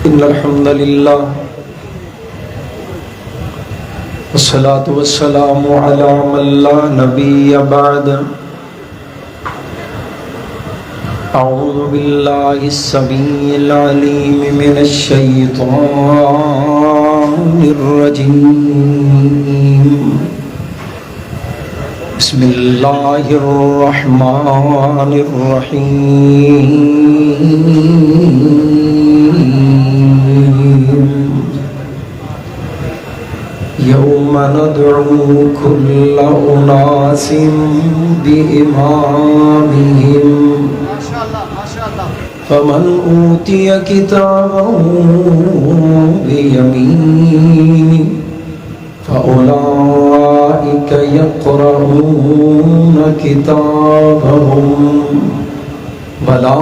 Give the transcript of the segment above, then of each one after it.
إن الحمد لله والصلاة والسلام على من لا نبي بعد. أعوذ بالله السميع العليم من الشيطان الرجيم. بسم الله الرحمن الرحيم. يوم ندعو كل أناس بإمامهم فمن أوتي كتابه بيمينه فأولئك يقرؤون كتابهم ولا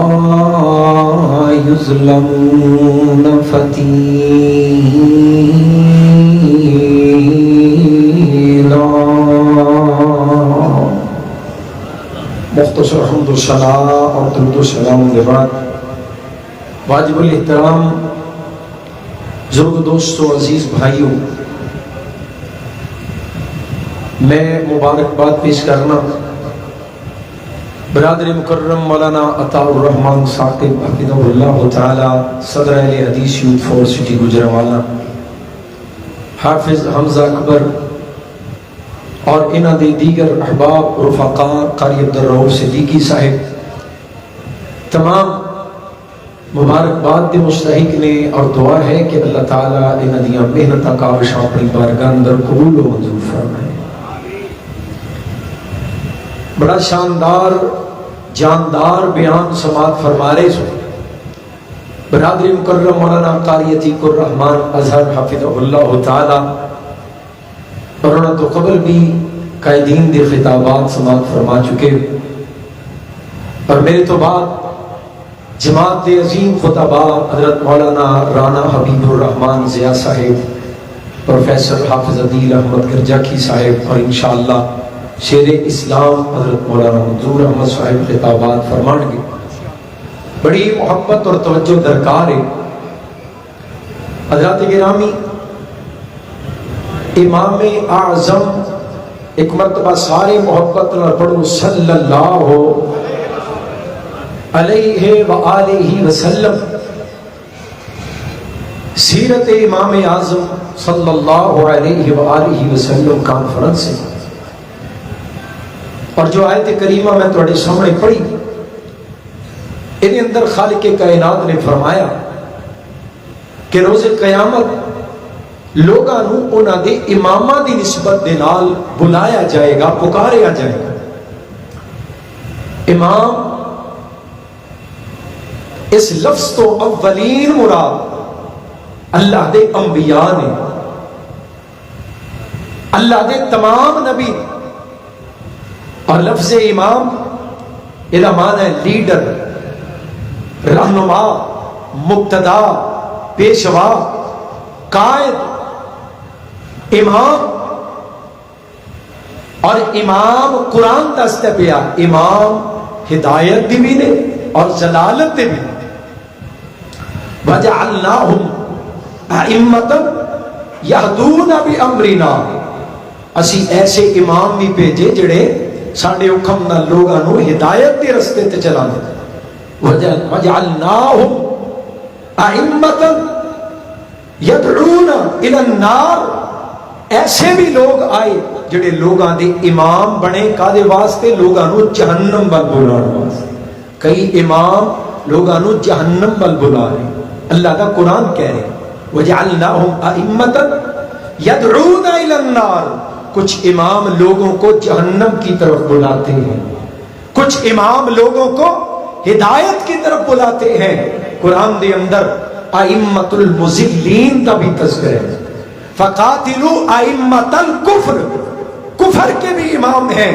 يظلمون فتيلا. مختصر حمد و ثنا اور درود و سلام کے بعد واجب الاحترام بزرگ دوستو عزیز بھائیوں، میں مبارکباد پیش کرنا برادر مکرم مولانا عطا الرحمن ثاقب حفظہ اللہ تعالی صدر اہل حدیث یوتھ فور سٹی گجرانوالہ، حافظ حمزہ اکبر اور انہاں دے دیگر احباب رفقاء قاری عبدالرؤوف صدیقی صاحب، تمام مبارکباد دے مستحق نے، اور دعا ہے کہ اللہ تعالیٰ انہاں دیاں محنتاں کاوشاں اپنی بارگاہ اندر قبول و منظور فرمائے۔ بڑا شاندار جاندار بیان سماعت فرما رہے سو برادر مکرم مولانا قاری عتیق الرحمن اظہر حفظہ اللہ تعالی، اور انہوں نے تو قبل بھی قائدین دے خطابات سماعت فرما چکے، اور میرے تو بعد جماعت دے عظیم خطبہ حضرت مولانا رانا حبیب الرحمن ضیاء صاحب، پروفیسر حافظ عدیل احمد گرجاکی صاحب، اور انشاءاللہ شیر اسلام حضرت مولانا منظور احمد صاحب خطابات فرمان گے۔ بڑی محبت اور توجہ درکار ہے حضرات گرامی۔ امام اعظم ایک مرتبہ سارے محبت نہ پڑھو صلی اللہ علیہ وآلہ وسلم، سیرت امام اعظم صلی اللہ علیہ وآلہ وسلم کانفرنس ہے، اور جو آیت کریمہ میں تھوڑے سامنے پڑھی ان اندر خالق کائنات نے فرمایا کہ روز قیامت لوگاں نو انہاں دے اماماں دی نسبت دے نال بلایا جائے گا، پکاریا جائے گا۔ امام اس لفظ تو اولین مراد اللہ دے انبیاء نے، اللہ دے تمام نبی، اور لفظ امام یہ معنی ہے لیڈر، رہنما، مقتدا، پیشوا، قائد، امام۔ اور امام قرآن دستے پیا امام ہدایت دی بھی نے اور ضلالت دی بھی۔ وَجَعَلْنَاهُمْ أَئِمَّةً يَهْدُونَ بِأَمْرِنَا، اسی ایسے امام بھی بھیجے جڑے ساڈے حکم نال لوگاں نو ہدایت دے رستے تے چلا دے۔ وَجَعَلْنَاهُمْ أَئِمَّةً يَدْعُونَ إِلَى النَّارِ، ایسے بھی لوگ آئے جڑے لوگاں دے امام بنے، کادے واسطے؟ لوگاں نو جہنم ول بلان واسطے۔ کئی امام لوگاں نو جہنم ول بلا رہے، اللہ کا قرآن کہہ رہے وَجَعَلْنَاهُمْ أَئِمَّةً يَدْعُونَ إِلَى النَّارِ۔ کچھ امام لوگوں کو جہنم کی طرف بلاتے ہیں، کچھ امام لوگوں کو ہدایت کی طرف بلاتے ہیں۔ قرآن دے اندر ائمۃ المضلین کا بھی تذکر ہے، فقاتلوا ائمۃ الکفر، کفر کے بھی امام ہیں،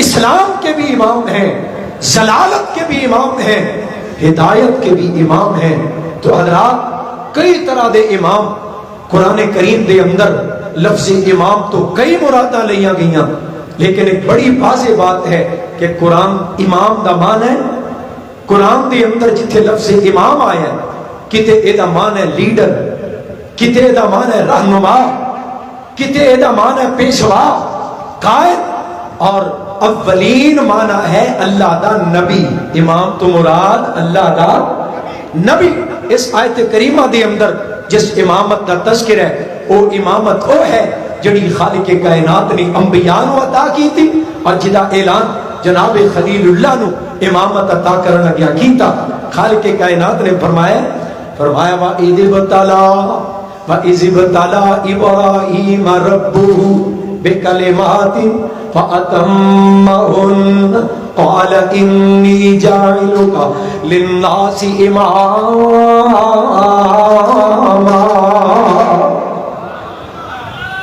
اسلام کے بھی امام ہیں، ضلالت کے بھی امام ہیں، ہدایت کے بھی امام ہیں۔ تو حضرات کئی طرح دے امام قرآن کریم دے اندر لفظ امام تو کئی مراداں لئیاں گئیاں، لیکن ایک بڑی واضح بات ہے کہ قرآن امام دا مان ہے، قرآن دے اندر جتھے لفظ امام آیا ہے کتے ادا مان ہے لیڈر، کتے ادا مان ہے رہنما، کتے ادا مان ہے پیشوا قائد، اور اولین معنی ہے اللہ دا نبی۔ امام تو مراد اللہ دا نبی۔ اس آیت کریمہ دے اندر جس امامت دا تذکر ہے وہ امامت وہ ہے جڑی خالق کائنات نے انبیاء نو عطا کی تھی، اور جدا اعلان جناب خلیل اللہ نو امامت عطا کرنا گیا کیتا۔ خالق کائنات نے فرمایا وَإِذِ ابْتَلَىٰ إِبْرَاهِيمَ رَبُّهُ بِكَلِمَاتٍ فَأَتَمَّهُنَّ قَالَ إِنِّي جَاعِلُكَ لِلنَّاسِ إِمَامًا۔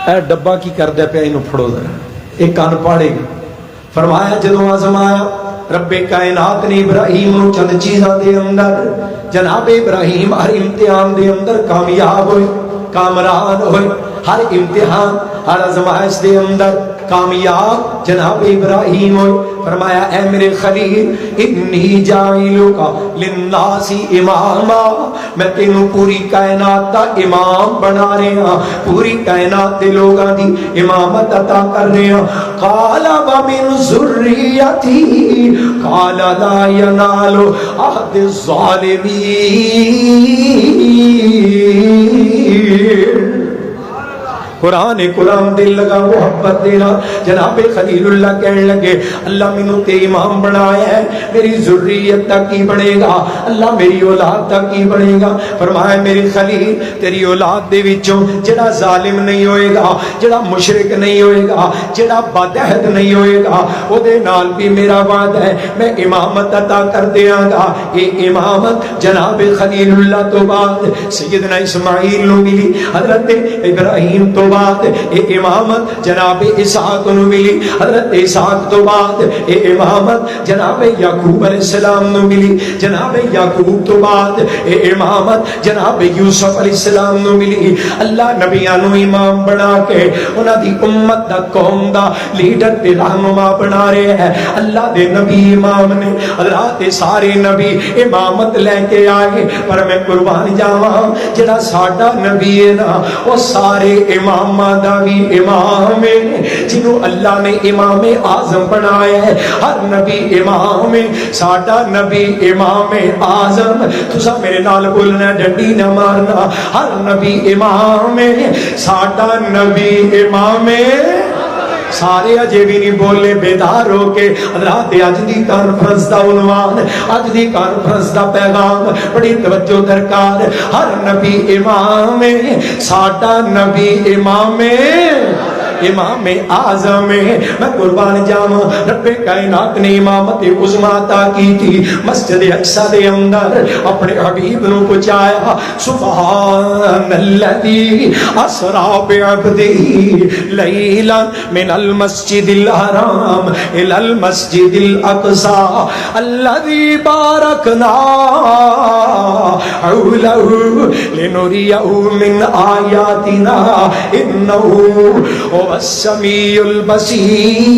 اے ڈبا کی کر دے پہ انہوں پھڑو ذرا، ایک کان پاڑے گی۔ فرمایا جدو آزمایا رب کائنات نے ابراہیم نو چند چیزاں دے اندر، جناب ابراہیم ہر امتحان دے اندر کامیاب ہوئے، کامران ہوئے، ہر امتحان ہر آزمائش دے اندر کامیاب جناب ابراہیم ہوئے۔ فرمایا اے میرے خلیل انی جاعلک للناس اماما، میں تینوں پوری کائنات دا امام بنا رہا ہاں، پوری کائنات دے لوگاں دی امامت عطا کر رہا ہاں۔ قال ومن ذریتی قال لا ینال عہد الظالمین۔ قرآن دل لگا محبت دینا۔ جناب خلیل اللہ کہنے لگے اللہ مینوں تے امام بنایا ہے، میری ذریت تک کی بنے گا، اللہ میری اولاد تک کی بنے گا۔ فرمایا میری خلیل تیری اولاد دے وچوں جڑا ظالم نہیں ہوئے گا، جڑا مشرک نہیں ہوئے گا، جڑا بدعہد نہیں ہوئے گا، او دے نال بھی میرا وعدہ ہے میں امامت عطا کر دیاں گا۔ یہ امامت جناب خلیل اللہ تو بعد سیدنا اسماعیل نو ملی، حضرت ابراہیم تو بعد اے امامت جناب اسحاق نو ملی، حضرت اسحاق تو بعد اے امامت جناب یعقوب علیہ السلام نو ملی، جناب یعقوب تو بعد اے امامت جناب یوسف علیہ السلام نو ملی۔ اللہ نبیاں نو امام بنا کے انہاں دی امت دا قوم دا لیڈر تے رہنما بنا رہے ہیں۔ اللہ دے نبی امام نے، حضرات سارے نبی امامت لے کے آئے، پر میں قربان جاواں جڑا ساڈا نبی ہے نا وہ سارے امام دا بھی امام ہے، جنہوں اللہ نے امام اعظم بنایا ہے۔ ہر نبی امام ہے، ساڈا نبی امام اعظم۔ تسا میرے نال بولنا ڈنڈی نہ مارنا، ہر نبی امام ہے، ساڈا نبی امام ہے۔ سارے اجے بھی نہیں بولے، بیدار ہو کے حضرات اج دی کانفرنس دا عنوان، اج دی کانفرنس دا پیغام بڑی توجہ درکار۔ ہر نبی امام ہے، ساڈا نبی امام ہے، امام اعظم ہے۔ میں قربان جاواں رب کائنات نے امامت عظمی عطا کی تھی، مسجد اقصی دے اندر اپنے حبیب نو پہنچایا۔ سبحان الذی اسری بعبدہ لیلا من المسجد الحرام الى المسجد الاقصى الذي باركنا حوله لنريه من آياتنا انه هو السمیع البصیر۔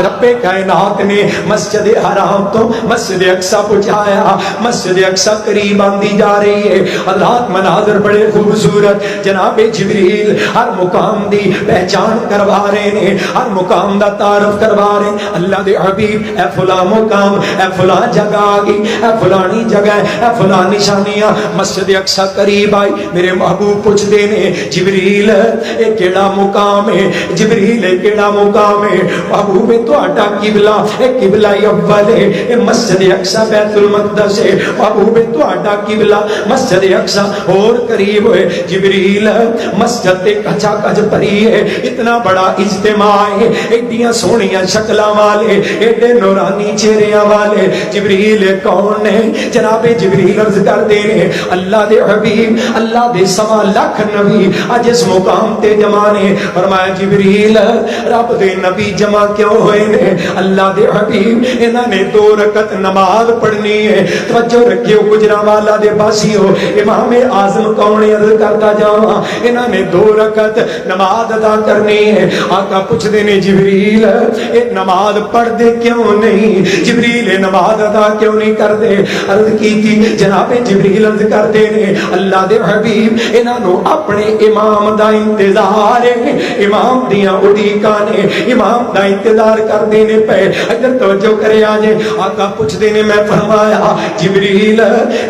رب کائنات نے مسجد حرام تو مسجد اقصی پہنچایا۔ مسجد اقصی قریب آندی جا رہی ہے، حضرات مناظر بڑے خوبصورت، جناب جبریل ہر مقام دی پہچان کروا رہے ہیں، ہر مقام دا تعارف کروا رہے ہیں۔ اللہ دے حبیب اے فلاں مقام، اے فلاں جگہ آگئی، اے فلانی جگہ، اے فلاں نشانیاں، مسجد اقصی قریب آئی۔ میرے محبوب پوچھ دینے جبریل اے کیڑا مقام ہے، جبریل اے کیڑا مقام ہے؟ محبوب تہاڈا قبلہ اے قبلہ اول ہے، اے مسجد اقصی بیت المقدس ہے۔ محبوب تہاڈا قبلہ مسجد اقصی اور قریب ہے۔ جبریل مسجد تے کچا کچ بھری ہے، اتنا بڑا اجتماع ہے، ایڈیاں سونیاں شکلاں والے، ایڈے نورانی چہریاں والے۔ جبریل کون ہے؟ جناب جبریل عرض کر دے رہے اللہ دے حبیب، اللہ دے 1.25 لاکھ نبی اج اس مقام تے جمع نے۔ فرمایا جبریل رب دے نبی جمع کیوں ہوئے؟ ہوئے نے اللہ دے حبیب انہاں نے 2 رکعت نماز پڑھنی ہے توجہ رکھیو گجرانوالا دے باسیو امام اعظم کون عرض کرتا جاواں انہاں نے 2 رکعت نماز ادا کرنی ہے آقا پوچھ دے نے جبریل اے نماز پڑھ دے کیوں نہیں جبریل نماز ادا کیوں نہیں کر دے عرض کی تھی جناب جبریل عرض کر دے نے اللہ دے حبیب انہاں نو اپنے امام دا انتظار ہے امام دیاں اڈیکاں نے امام دا انتظار کر دینے پہ ادھر توجہ کرے آجے آقا پوچھ دینے میں فرمایا جبریل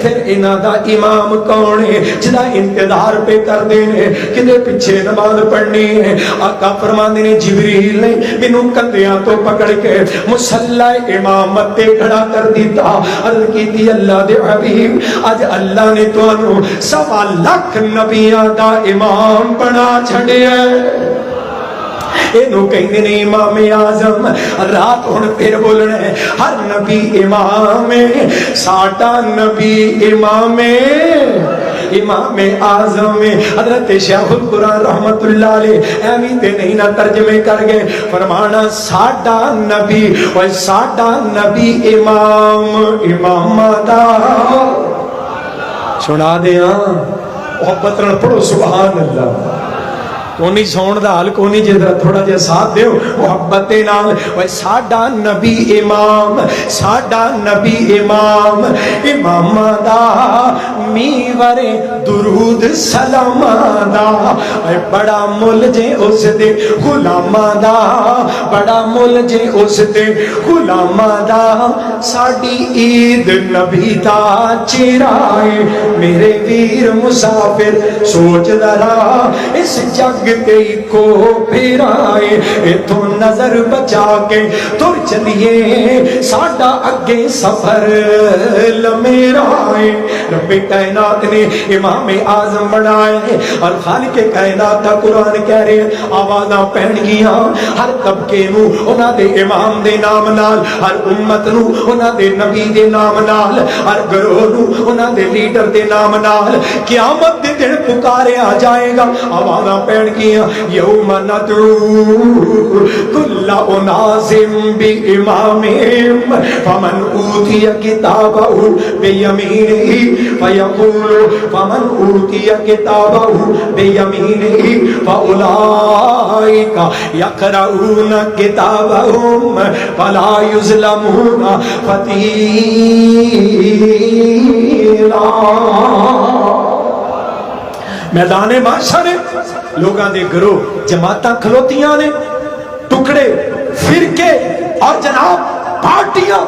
پھر انہاں دا امام کون ہے جدا انتظار پہ کر دینے کدے پیچھے نماز پڑھنی ہے آقا فرما دینے جبریل نے منو کندیاں تو پکڑ کے مسلح امامت تے کھڑا کر دیتا عرض کی تھی اللہ دے حبیب آج اللہ نے تو انہوں 1.25 لاکھ نبیاں دا امام بنا چھڑے ہیں اینو کہیں نے امام اعظم رات ہن پھر بولنا ہے ہر نبی امام ہے ساڈا نبی امام امام اعظم حضرت شیخ القرآن رحمت اللہ علیہ ایویں تے نہیں نہ ترجمے کر گئے فرمانا ساڈا نبی اور ساڈا نبی امام دا سنا دیاں محبت نال پڑھو سبحان اللہ کونی سون دا حال کونی جدر تھوڑا جا ساتھ دیو محبت نال وے ساڈا نبی امام ساڈا نبی امام امام دا میور درود سلام دا اے بڑا مل جے اس دے غلام دا بڑا مل جے اس دے غلام دا ساڈی عید نبی دا چہرہ میرے ویر مسافر سوچ ذرا اس جگ کو پھرائے اتو نظر بچا کے تر چلیے ساڈا اگے سفر لمیرائے رب کائنات نے امام اعظم بنائے اور خالق کائنات کا قرآن کہہ رہے آوازاں پہن گیاں ہر طبقے نو انہاں دے امام دے نام نال ہر امت نو انہاں دے نبی دے نام نال ہر گروہ نو انہاں دے لیڈر دے نام نال قیامت دے دن پکاریا جائے گا آوازاں پہن یوم ندعو کل اناس بامامہم فمن اوتی کتابہ بیمینہ فیقول فمن اوتی کتابہ بیمینہ فاولئک یقرؤون کتابہم فلا یظلمون فتیلا میدان معاشر لوگاں دے گروہ جماعتاں کھلوتیاں نے ٹکڑے فرقے اور جناب پارٹیاں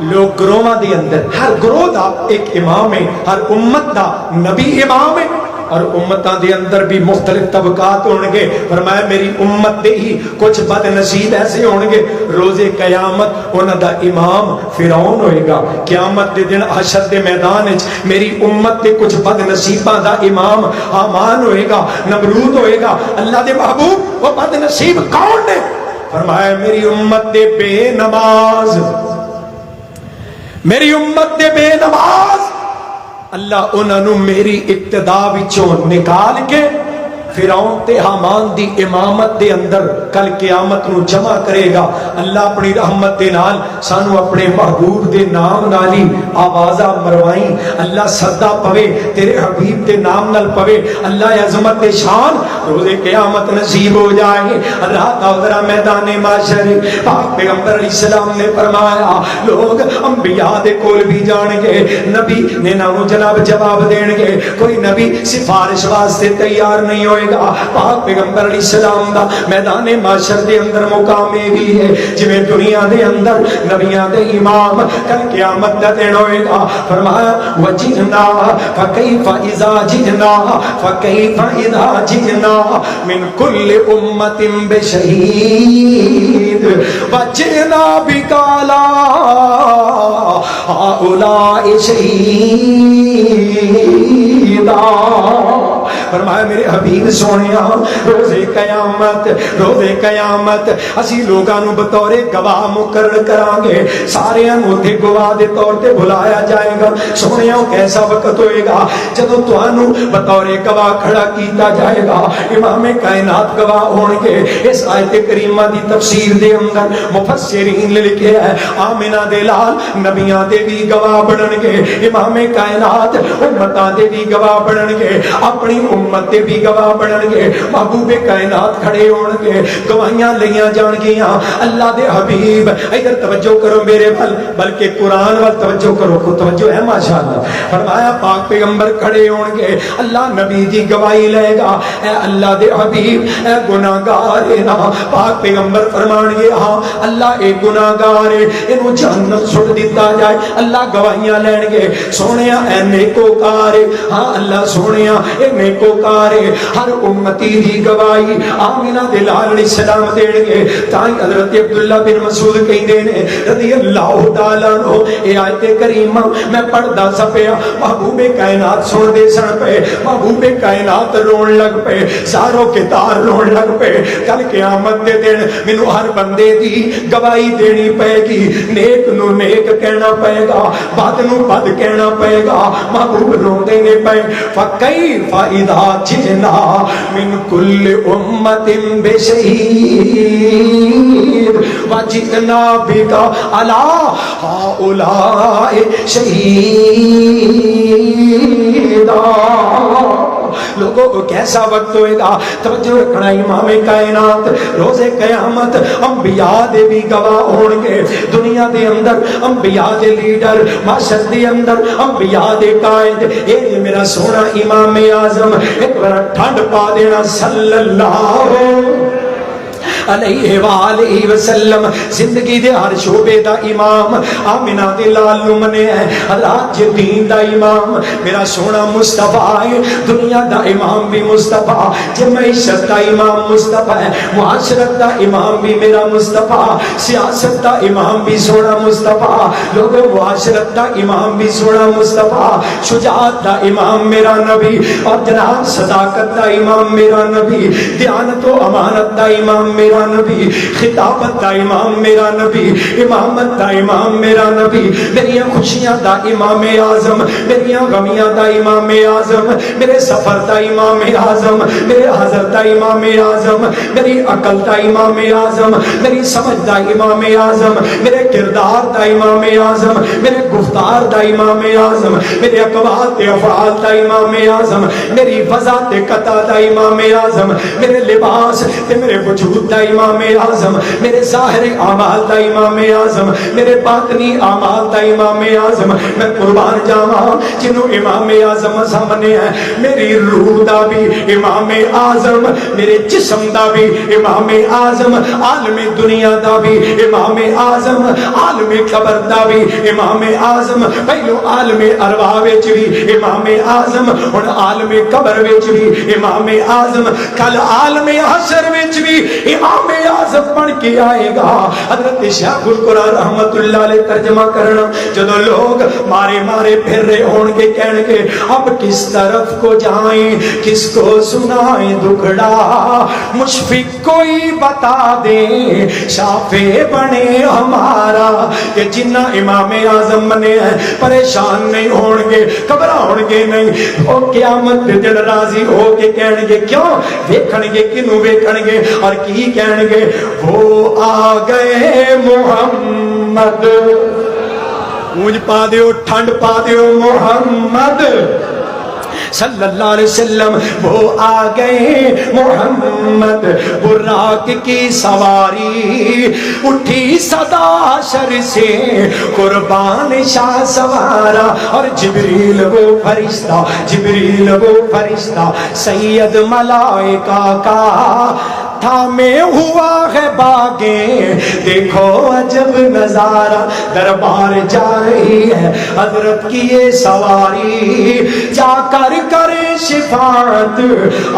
لوگ گروہاں دے اندر ہر گروہ دا ایک امام ہے ہر امت دا نبی امام ہے اور امتاں دے اندر بھی مختلف طبقات ہونگے فرمایا میری امت دے ہی کچھ بد نصیب ایسے ہونگے روز قیامت انہاں دا امام فرعون ہوئے گا قیامت دے دن حشر دے میدان وچ میری امت دے کچھ بد نصیباں دا امام حامان ہوئے گا نمرود ہوئے گا اللہ دے محبوب وہ بد نصیب کون نے فرمایا میری امت دے بے نماز میری امت دے بے نماز اللہ انہوں میری ابتدا وچوں نکال کے فرعون تے حامان دی امامت دے اندر کل قیامت نو جمع کرے گا اللہ اپنی رحمت دے نال سانو اپنے محبوب دے نام نالی آوازہ مروائیں اللہ صدا پوے تیرے حبیب دے نام نال پوے اللہ عظمت دے شان روز قیامت نصیب ہو جائے اللہ تعالیٰ میدان معاشر پاک پیغمبر علیہ السلام نے فرمایا لوگ انبیاء دے کول بھی جان گے نبی نے نامو جناب جواب دین گے کوئی نبی سفارش واسطے تیار نہیں ہوئے گا پاک پیغمبر علیہ السلام دا میدان معاشر دے اندر مقام بھی ہے جویں دنیا دے اندر نبیاں دے امام کل قیامت دا دن ہوئے گا فرمایا وجئنا فکیف اذا جئنا فکیف اذا جئنا من کل امت بشہید وجئنا بکالا ہؤلاء شہیدا فرمایا میرے حبیب سونیا روزے قیامت اسی لوگاں نو بطور گواہ مقرر کران گے، سارے اوتھے گواہ دے طور تے بلایا جائے گا۔ سونیا کیسا وقت ہوئے گا جدوں تانوں بطور گواہ کھڑا کیتا جائے گا، امام کائنات گواہ ہون گے۔ اس آیت کریمہ دی تفسیر دے اندر مفسرین نے لکھیا ہے آمنہ دے لال نبیاں دے بھی گواہ بنن گے، امام کائنات امتاں دے بھی گواہ بنن گے، اپنی امت دے بھی گواہ بنن گے، محبوب کائنات کھڑے ہون گے، گواہیاں لیاں جان گیاں۔ اللہ دے حبیب ادھر توجہ کرو میرے بلکہ قرآن وال توجہ کرو، کو توجہ ہے ماشاءاللہ۔ فرمایا پاک پیغمبر کھڑے ہون گے، اللہ نبی دی گواہی لے گا، اے اللہ دے حبیب اے گناہگار ہے نا، پاک پیغمبر فرمان گے ہاں اللہ اے گناہگار ہے، اینو جہنم سٹ دیتا جائے، اللہ گواہیاں لین گے، سونیا اے نیکوکار ہے، ہاں اللہ سونیا اے نیکوکار ہے، ہر امتی دی گواہی آمینہ دے لال علیہ السلام دین گے۔ تائیں حضرت عبداللہ بن مسعود کہندے نے رضی اللہ تعالیٰ عنہ اے آیت کریمہ میں پڑھدا سپیا، محبوب کائنات سن دے سن پے، محبوب کائنات رون لگ پے، ساروں کے تار رون لگ پے۔ کل قیامت دے دن مینوں ہر بندے دی گواہی دینی پے گی، نیک نو نیک کہنا پے گا، بد نو بد کہنا پے گا، محبوب روندے نے پے فکیف اذا جئنا من کل امت بشہید وجئنا بک علی ہؤلاء شہیدا۔ لوگوں کو کیسا وقت ہوئے گا، توجہ رکھنا امام کائنات روزے قیامت انبیاء دے بھی گواہ ہون گے، دنیا دے اندر انبیاء دے لیڈر، معاشر دے اندر انبیاء دے قائد، اے جی میرا سونا امام اعظم ایک بار ٹھنڈ پا دینا صلی اللہ علیہ وآلہ وسلم، زندگی دے ہر شعبے دا امام، آمنہ دے لال نمنے ہے، حضرات جے دین دا امام میرا سونا مصطفیٰ ہے، دنیا دا امام بھی مصطفیٰ، جے معیشت دا امام مصطفیٰ ہے، معاشرت دا امام بھی میرا مصطفیٰ، سیاست دا امام بھی سونا مصطفیٰ، لوگوں معاشرت دا امام بھی سونا مصطفیٰ، شجاعت دا امام میرا نبی، اور جناب صداقت دا امام میرا نبی، دیانت و امانت دا امام میرا نبی، خطابت دا امام میرا نبی، امامت دا امام میرا نبی، میری خوشیاں دا امام اعظم، میری غمیاں دا امام اعظم، میرے سفر دا امام اعظم، میرے حضر دا امام اعظم، میری عقل دا امام اعظم، میری سمجھ دا امام اعظم، میرے کردار دا امام اعظم، میرے گفتار دا امام اعظم، میرے اقوال تے افعال دا امام اعظم، میری وضع تے قطع دا امام اعظم، میرے لباس تے میرے وجود دا امام اعظم، میرے ظاہر اعمال دا امام اعظم، میرے باطنی اعمال دا امام اعظم، میں قربان جاواں جنوں امام اعظم سامنے ہے، میری روح دا بھی امام اعظم، میرے جسم دا بھی امام اعظم، عالم دنیا دا بھی امام اعظم، عالم قبر دا بھی امام اعظم، پہلو عالم ارواح وچ بھی امام اعظم، ہن عالم قبر وچ بھی امام اعظم، کل عالم حشر وچ بھی امام اعظم بن کے آئے گا۔ حضرت شیخ القرآن رحمت اللہ علیہ ترجمہ کرنا، جدو لوگ مارے مارے پھر رہے ہون گے کہن گے اب کس طرف کو جائیں، کس کو سنائیں دکھڑا، مشفق کوئی بتا دے شافع بنے ہمارا، کہ جنہ امام اعظم بنے ہیں پریشان نہیں ہون گے، گھبراؤن گے نہیں، وہ قیامت دے دن راضی ہو کے کہن گے کیوں ویکھن گے، کنوں ویکھن گے اور کی کہن گے، وہ آ گئے محمد، اونج پا دیو ٹھنڈ پا دیو محمد صلی اللہ علیہ وسلم، وہ آ گئے محمد، براق کی سواری اٹھی صدا حشر سے، قربان شاہ سوارا، اور جبریل وہ فرشتہ سید ملائکہ کا ہتھا میں ہوا ہے باغے دیکھو عجب نظارہ دربار جا رہی ہے حضرت کی یہ سواری جا کر کرے شفاعت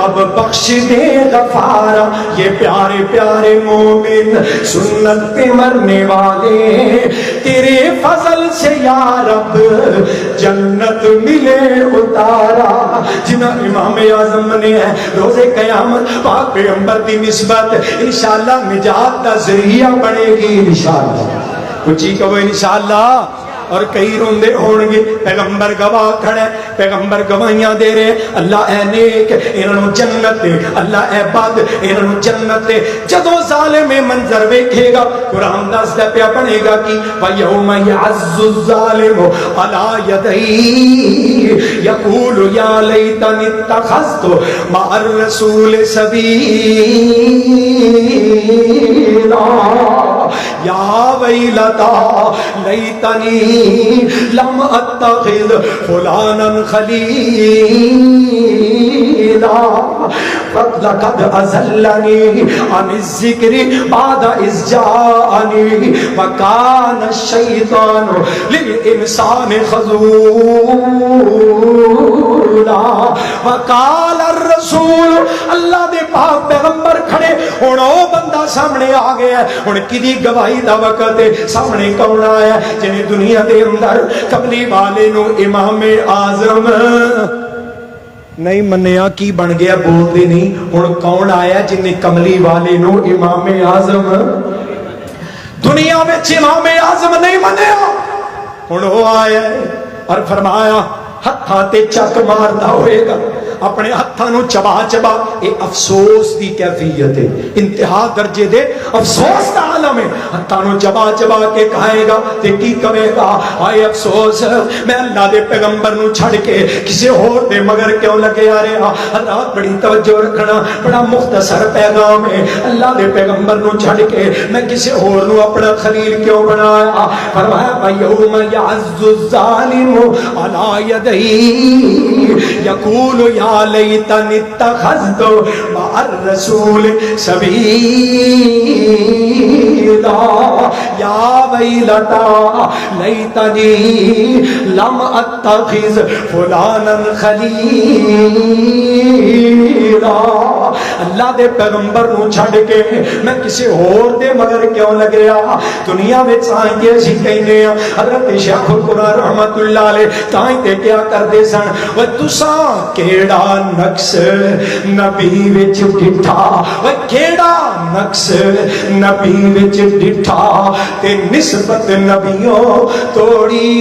اب بخش دے غفارا یہ پیارے پیارے مومن سنت پہ مرنے والے تیرے فضل سے یا رب جنت ملے اتارا جنہ امام اعظم نے روز قیامت پاک پیغمبر دی نسبت انشاءاللہ نجات دا ذریعہ بنے گی انشاءاللہ کچھ ہی کہو انشاءاللہ اور کئی روندے ہونگے پیغمبر گواہ کھڑے پیغمبر گواہیاں دے رہے اللہ اے نیک انہوں جنت دے اللہ اے بد انہوں جنت دے جدو ظالم منظر ویکھے گا قرآن دس دے پیا بنے گا کی وَيَوْمَ يَعَزُّ الظَّالِمُ عَلَى يَدَيْهِ يَقُولُ يَا لَيْتَنِي اتَّخَذْتُ مَعَ الرَّسُولِ سَبِيلًا یا ویلتا لیتنی لم اتخذ فلانا خلیلا لقد ازلنی عن الذکر بعد اذ جاءنی وکان الشیطان للانسان خذولا وقال الرسول اللہ دے پاک پیغمبر کھڑے ہن او بندہ سامنے آ گیا ہن کدی گواہی دا وقت سامنے کون آیا جنہیں دنیا دے اندر کملی والے نو امام اعظم نہیں منیا کی بن گیا بول دے نہیں ہن کون آیا جنہیں کملی والے نو امام اعظم دنیا میں امام اعظم نہیں منیا ہن وہ آیا اور فرمایا ہتھاں تے چک ماردا ہوئے گا اپنے ہتھاں نو چبا چبا اے افسوس دی کیفیت ہے انتہا درجے دے افسوس دا عالم ہے ہتھاں نو چبا چبا کے کھائے گا تے کی کہے گا ہائے افسوس میں اللہ دے پیغمبر نو چھڑ کے کسی اور دے مگر کیوں لگے آ رہا حضرات بڑی توجہ رکھنا بڑا مختصر پیغام ہے اللہ دے پیغمبر نو چھڑ کے میں کسی اور نو اپنا خلیل کیوں بنایا فرمایا یوم یعز الظالم علی یدیہ یقول یا لیتنی اتخذت مع الرسول سبیلا یا ویلتا لیتنی لم اتخذ فلانا خلیلا اللہ دے پیغمبر نو چھڑ کے میں کسی اور دے مگر کیوں لگ رہا دنیا میں چاہیں دے سی کہنے حضرت شیخ القرآن رحمت اللہ علیہ تائیں تے کیا کر دے سن و تساں کیڑا نقص نبی وچ ڈٹھا و کیڑا نقص نبی وچ ڈٹھا تے نسبت نبیوں توڑی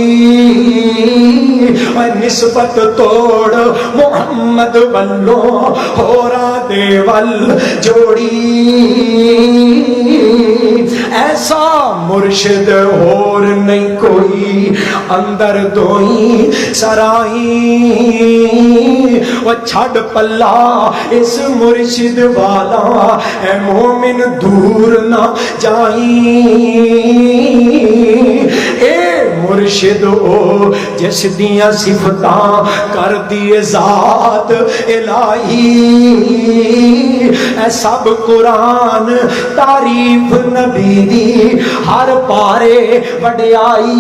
و نسبت توڑ محمد والو ہورا دے ول جوڑی ایسا مرشد اور نہیں کوئی اندر دوئی سرائی و چھڑ پلا اس مرشد والا اے مومن دور نہ جائی اے مرشد او جس دیاں صفتاں کر دیے ذات الہی اے سب قرآن تعریف نبی دی ہر پارے وڈیائی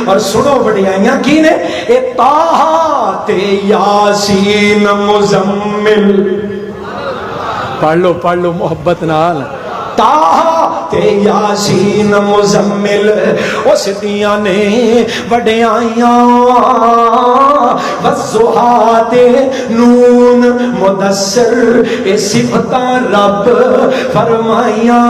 اور سنو وڈیائیاں کی نے اے طٰہٰ تے یاسین مزمل پڑھ لو محبت نال طٰہٰ تے یاسین مزمل اس دیاں نے وڈیائیاں والضحیٰ تے نون مدثر اے صفتاں رب فرمائیاں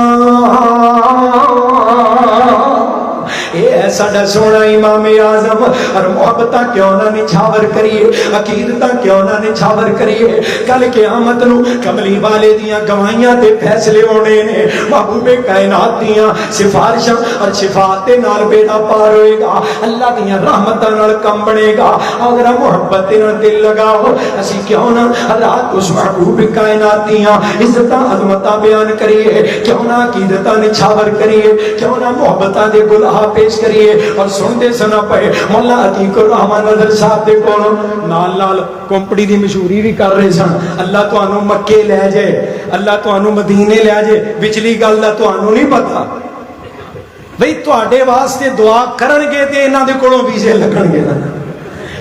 اے ساڈا سونا امام اعظم اور محبتاں کیوں نہ نچھاور کریے عقیدتاں کیوں نہ نچھاور کریے کل قیامت نو کملی والے دیاں گواہیاں تے فیصلے ہونے نے محبوب کائنات دیاں سفارشاں اور شفاعت نال بیڑا پار ہوئے گا اللہ دیاں رحمتاں نال کم بنے گا اگر محبت نال دل لگاؤ اسی کیوں نہ رات اس محبوب کائنات دیاں عزتاں عظمتاں بیان کریے کیوں نہ عقیدتاں نچھاور کریے کیوں نہ محبتاں دے گلہا پیش کریے کریے اور سنتے سنا پے مولا عتیق الرحمان نظر صاحب دے کولوں نال نال کمپنی دی مشہوری بھی کر رہے سن اللہ تانوں مکے لے جائے اللہ تانوں مدینے لے جائے وچلی گل دا تانوں نہیں پتا بھئی تواڈے واسطے دعا کرن گے تے انہاں دے کولوں ویزے لگن گے نا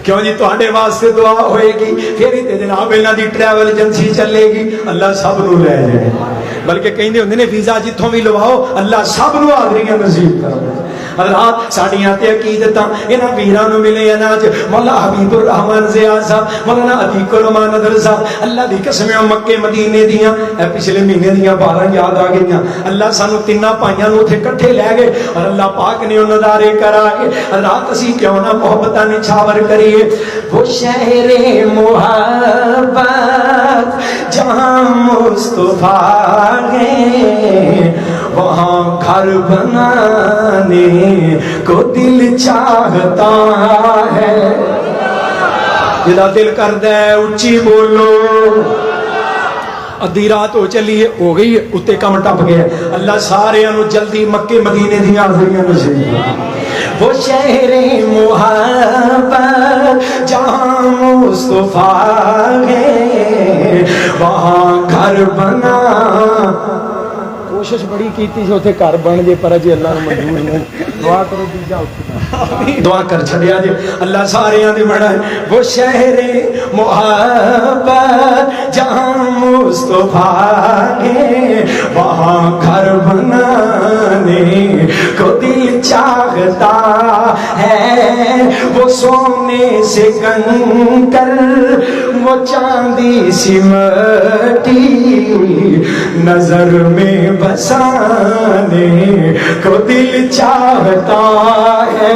کیوں جی تواڈے واسطے دعا ہوئے گی پھر ہی تے جناب انہاں دی ٹریول ایجنسی چلے گی اللہ سب نو لے جائے بلکہ کہندے ہوندے نے ویزا جتھوں بھی لواؤ اللہ سب نو حاضریاں نصیب کرے حضرات ساڈیاں تے عقیدتاں انہاں ویراں نو ملے اناج مولا حبیب الرحمان زیاد صاحب مولانا عتیق الرحمان نظر صاحب اللہ دی قسم مکے مدینے دیاں پچھلے مہینے دیاں 12 یاد آ گئیاں اللہ سانو تیناں پائیاں نو تے کٹھے لے گئے اور اللہ پاک نے انہاں نظارے کرائے حضرات اسی کیوں نہ محبتاں نچھاور کریے وہ شہر محبت جہاں مصطفیٰ ہے وہاں گھر بنانے کو دل چاہتا ہے جدا دل کردا ہے اچھی بولو ادھی رات ہو چلی ہو گئی اتے کم ٹپ گیا اللہ سارے انو جلدی مکے مدینے دی حاضریاں نصیب وہ شہر محبت جہاں مصطفیٰ ہے وہاں گھر بنا کوشش بڑی کیتی جو تے گھر بن جے پر جی اللہ نے منظور نہیں دعا کرو دیجا دعا کر چھڑیا جی اللہ سارے دے بڑا وہ شہر محبت جہاں مصطفیٰ ہے وہاں گھر بنانے کو دل چاہتا ہے وہ سونے سے کنکر وہ چاندی سی مٹی نظر میں بسانے کو دل چاہتا ہے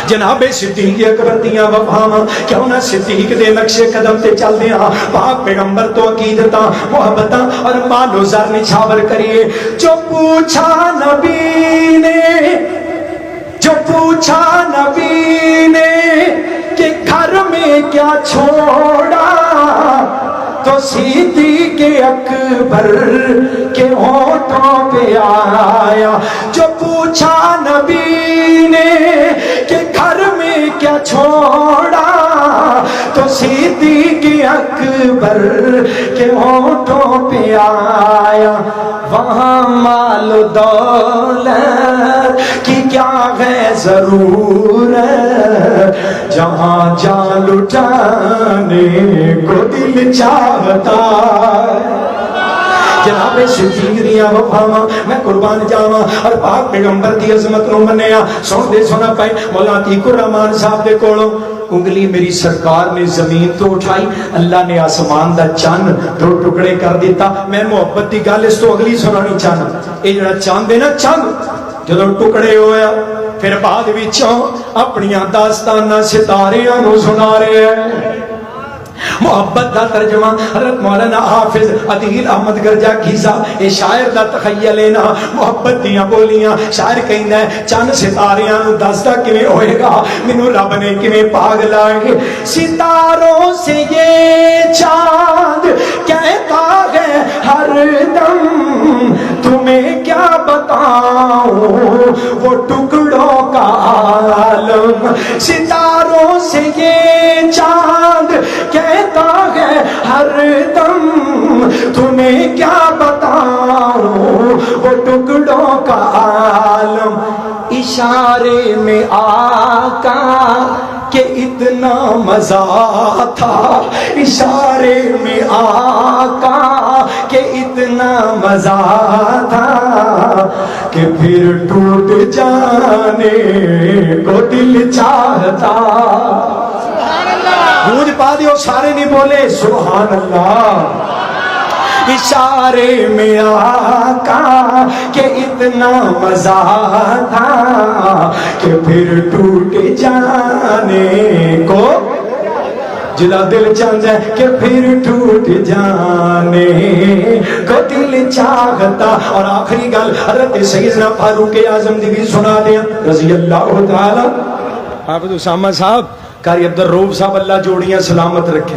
جناب صدیق اکبر دیاں وفاواں کیوں نہ صدیق دے نقش قدم تے چل دیاں پاک پیغمبر تو عقیدتاں محبتاں اور مال و زر نچھاور کریے جو پوچھا نبی نے جو پوچھا نبی نے کہ گھر میں کیا چھوڑا تو صدیق اکبر کے ہونٹوں پہ آیا جو پوچھا نبی نے کہ گھر میں کیا چھوڑا تو صدیق اکبر کے ہونٹوں پہ آیا وہاں مال و دولت کی کیا ہے ضرورت جہاں جان لٹانے کو دل چاہتا جناب صدیق دیاں وفاواں میں قربان جاواں اور پاک پیغمبر دی عظمت نو منیا سن دے سنا پائے مولا عتیق الرحمان صاحب دے کولوں انگلی میری سرکار نے زمین تو اٹھائی اللہ نے آسمان دا چاند دو ٹکڑے کر دیتا میں محبت دی گل اس تو اگلی سنانی چاہنا اے جڑا چاند ہے نا چاند جدوں ٹکڑے ہویا پھر بعد وچوں اپنیاں داستاناں ستاریاں نو سنا رہے ہیں محبت دا ترجمہ حضرت مولانا حافظ عدیل احمد گرجا کیسا اے شاعر دا تخیل ہے نا محبت دیاں بولیاں شاعر کہندا ہے چند ستاریاں نو دسدا کیویں ہوئے گا مینوں رب نے کیویں پاگ لائے ستاروں سے یہ چاند کہتا ہے ہر دم تمہیں کیا بتاؤں وہ ٹکڑوں کا عالم ستاروں سے یہ چاند کہتا ہے ہر دم تمہیں کیا بتاؤں وہ ٹکڑوں کا عالم اشارے میں آقا کہ اتنا مزہ تھا اشارے میں آقا کہ اتنا مزہ تھا کہ پھر ٹوٹ جانے کو دل چاہتا گونج پا دیو سارے نہیں بولے سبحان اللہ اشارے میں آقا کہ اتنا مزہ تھا کہ پھر ٹوٹ جانے کو جلا دل چاہتا ہے کہ پھر ٹوٹ جانے کو دل چاہتا اور آخری گل حضرت سیدنا فاروق اعظم دی بھی سنا دیا رضی اللہ تعالی حافظ اسامہ صاحب قاری عبدالرؤف صاحب اللہ جوڑیاں سلامت رکھے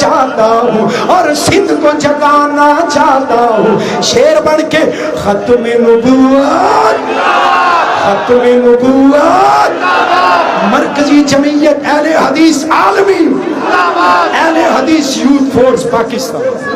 چاہتا ہوں اور سندھ کو جگانا چاہتا ہوں. شیر بن کے ختم نبوت، ختم نبوت. مرکزی جمعیت اہل حدیث عالمی، اہل حدیث یوتھ فورس پاکستان.